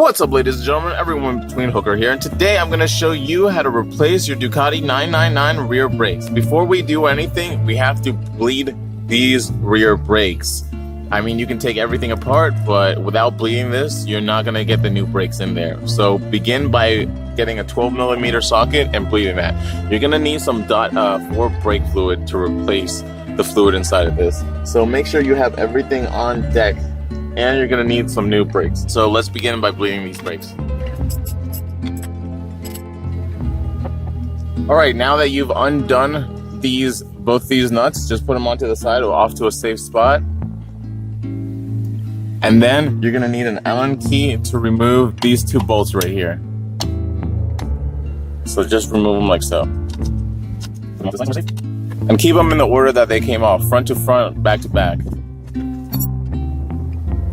What's up, ladies and gentlemen, everyone between Hooker here, and today I'm going to show you how to replace your Ducati 999 rear brakes. Before we do anything, we have to bleed these rear brakes. I mean, you can take everything apart, but without bleeding this, you're not going to get the new brakes in there. So begin by getting a 12mm socket and bleeding that. You're going to need some .4 brake fluid to replace the fluid inside of this. So make sure you have everything on deck, and you're going to need some new brakes. So let's begin by bleeding these brakes. Alright, now that you've undone both these nuts, just put them onto the side or off to a safe spot. And then you're going to need an Allen key to remove these two bolts right here. So just remove them like so. And keep them in the order that they came off, front to front, back to back.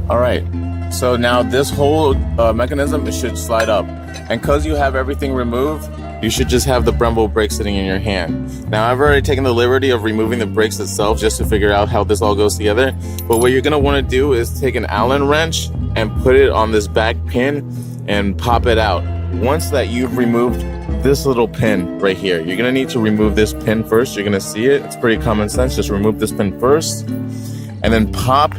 Alright, so now this whole mechanism, it should slide up. And because you have everything removed, you should just have the Brembo brake sitting in your hand. Now, I've already taken the liberty of removing the brakes itself just to figure out how this all goes together. But what you're going to want to do is take an Allen wrench and put it on this back pin and pop it out. Once that you've removed this little pin right here, you're going to need to remove this pin first. You're going to see it. It's pretty common sense. Just remove this pin first and then pop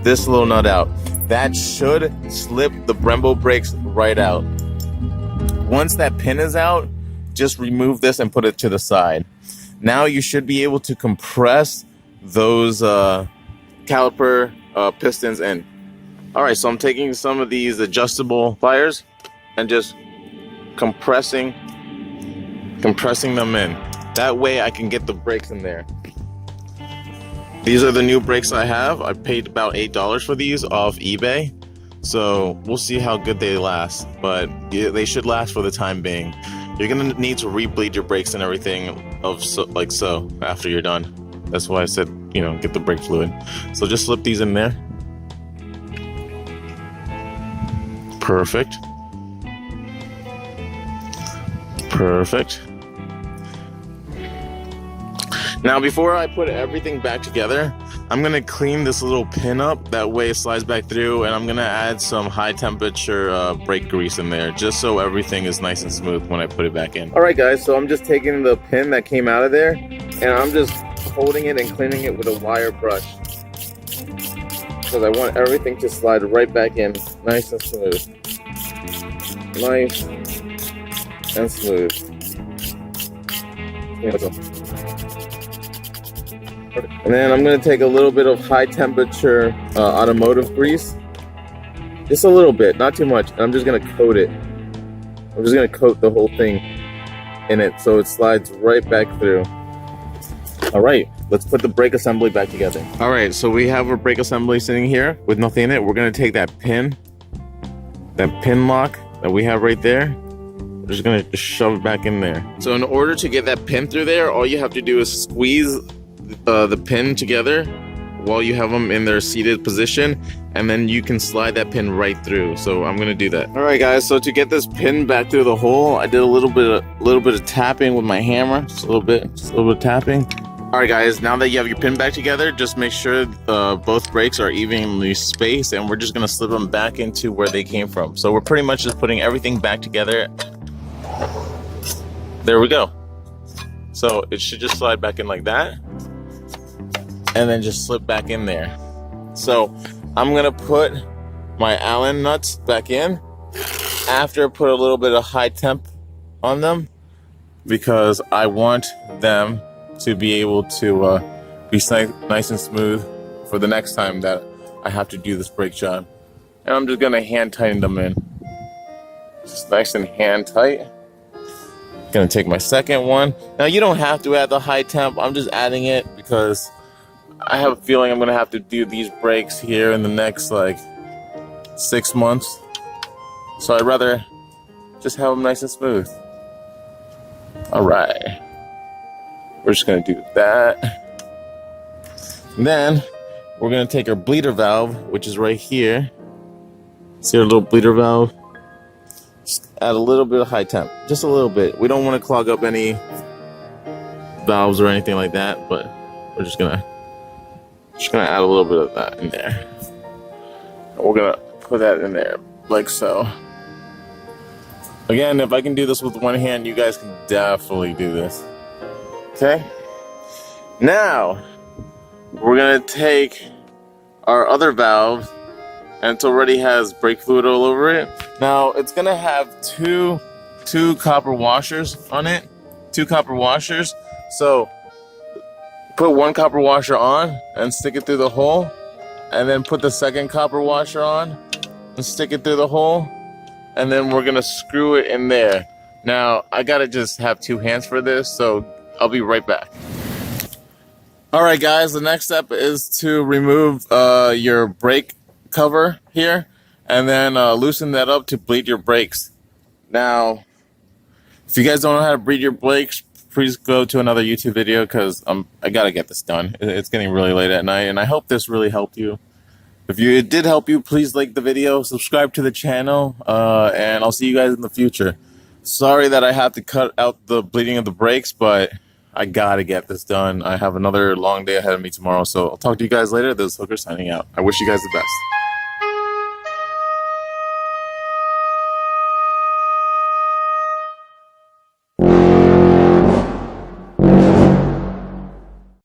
this little nut out. That should slip the Brembo brakes right out. Once that pin is out, just remove this and put it to the side. Now you should be able to compress those caliper pistons in. Alright, so I'm taking some of these adjustable pliers and just compressing them in. That way I can get the brakes in there. These are the new brakes I have. I paid about $8 for these off eBay. So we'll see how good they last, but they should last for the time being. You're gonna need to re-bleed your brakes and everything like so after you're done. That's why I said, get the brake fluid. So just slip these in there. Perfect. Perfect. Now, before I put everything back together, I'm going to clean this little pin up. That way it slides back through, and I'm going to add some high temperature brake grease in there, just so everything is nice and smooth when I put it back in. Alright guys, so I'm just taking the pin that came out of there, and I'm just holding it and cleaning it with a wire brush, because I want everything to slide right back in, nice and smooth. Nice and smooth. And then I'm going to take a little bit of high temperature automotive grease. Just a little bit, not too much. I'm just going to coat it. I'm just going to coat the whole thing in it so it slides right back through. Alright, let's put the brake assembly back together. Alright, so we have our brake assembly sitting here with nothing in it. We're going to take that pin lock that we have right there. We're just going to shove it back in there. So in order to get that pin through there, all you have to do is squeeze the pin together while you have them in their seated position, and then you can slide that pin right through. So I'm gonna do that. All right guys, so to get this pin back through the hole, I did a little bit of tapping with my hammer, just a little bit of tapping. All right guys, now that you have your pin back together, just make sure both brakes are evenly spaced, and we're just gonna slip them back into where they came from. So we're pretty much just putting everything back together. There we go. So it should just slide back in like that, and then just slip back in there. So I'm gonna put my Allen nuts back in after I put a little bit of high temp on them, because I want them to be able to be nice and smooth for the next time that I have to do this brake job. And I'm just gonna hand tighten them in. Just nice and hand tight. Gonna take my second one. Now you don't have to add the high temp. I'm just adding it because I have a feeling I'm gonna have to do these brakes here in the next like 6 months. So I'd rather just have them nice and smooth. Alright. We're just gonna do that. And then we're gonna take our bleeder valve, which is right here. See our little bleeder valve? Just add a little bit of high temp. Just a little bit. We don't want to clog up any valves or anything like that, but we're just gonna add a little bit of that in there. And we're gonna put that in there. like so. Again, if I can do this with one hand, you guys can definitely do this. Okay? Now, we're gonna take our other valve, and it already has brake fluid all over it. Now, it's gonna have two copper washers on it. 2 copper washers. So, put one copper washer on and stick it through the hole, and then put the second copper washer on and stick it through the hole, and then we're gonna screw it in there. Now, I gotta just have 2 hands for this, so I'll be right back. Alright guys, the next step is to remove your brake cover here, and then loosen that up to bleed your brakes. Now, if you guys don't know how to bleed your brakes, please go to another YouTube video, because I gotta get this done. It's getting really late at night, and I hope this really helped you. If it did help you, please like the video, subscribe to the channel, and I'll see you guys in the future. Sorry that I have to cut out the bleeding of the brakes, but I gotta get this done. I have another long day ahead of me tomorrow, so I'll talk to you guys later. This is Hooker signing out. I wish you guys the best.